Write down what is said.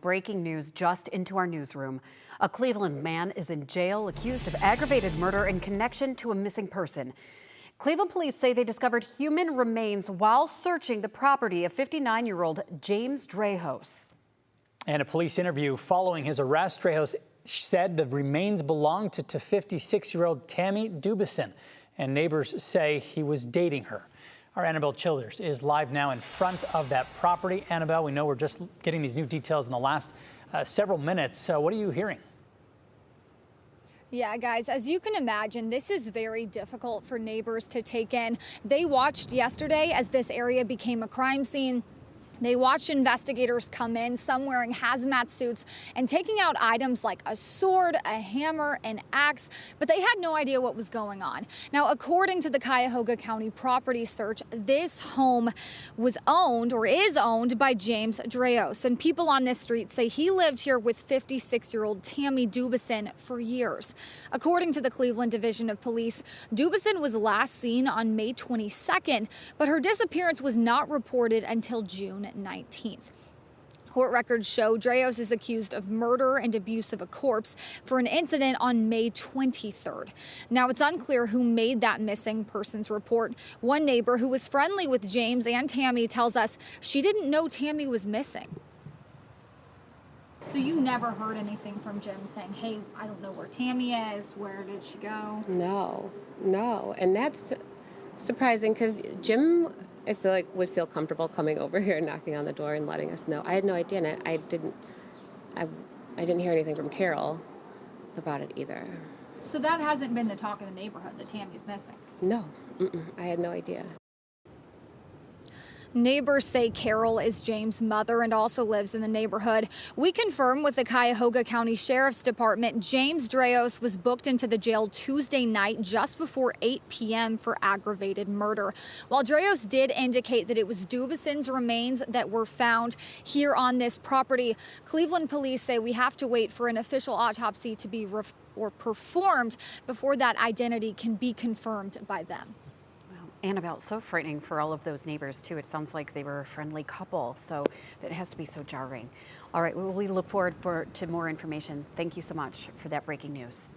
breaking news just into our newsroom. A Cleveland man is in jail accused of aggravated murder in connection to a missing person. Cleveland police say they discovered human remains while searching the property of 59-year-old James Drahos. And a police interview following his arrest, Drahos said the remains belonged to 56-year-old Tammy Dubuisson, and neighbors say he was dating her. Our Annabelle Childers is live now in front of that property. Annabelle, we know we're just getting these new details in the last several minutes. What are you hearing? Yeah, guys, as you can imagine, this is very difficult for neighbors to take in. They watched yesterday as this area became a crime scene. They watched investigators come in, some wearing hazmat suits and taking out items like a sword, a hammer, an axe, but they had no idea what was going on. Now, according to the Cuyahoga County property search, this home was owned or is owned by James Drahos, and people on this street say he lived here with 56-year-old Tammy Dubuisson for years. According to the Cleveland Division of Police, Dubuisson was last seen on May 22nd, but her disappearance was not reported until June 19th. Court records show Drahos is accused of murder and abuse of a corpse for an incident on May 23rd. Now, it's unclear who made that missing persons report. One neighbor who was friendly with James and Tammy tells us she didn't know Tammy was missing. So you never heard anything from Jim saying, hey, I don't know where Tammy is, where did she go? No. And that's surprising because Jim, I feel like, would feel comfortable coming over here and knocking on the door and letting us know. I had no idea, and I didn't hear anything from Carol about it either. So that hasn't been the talk of the neighborhood that Tammy's missing? No, I had no idea. Neighbors say Carol is James' mother and also lives in the neighborhood. We confirm with the Cuyahoga County Sheriff's Department, James Drahos was booked into the jail Tuesday night just before 8 p.m. for aggravated murder. While Drahos did indicate that it was Dubuisson's remains that were found here on this property, Cleveland police say we have to wait for an official autopsy to be performed before that identity can be confirmed by them. Annabelle, so frightening for all of those neighbors, too. It sounds like they were a friendly couple, so that has to be so jarring. All right, well, we look forward to more information. Thank you so much for that breaking news.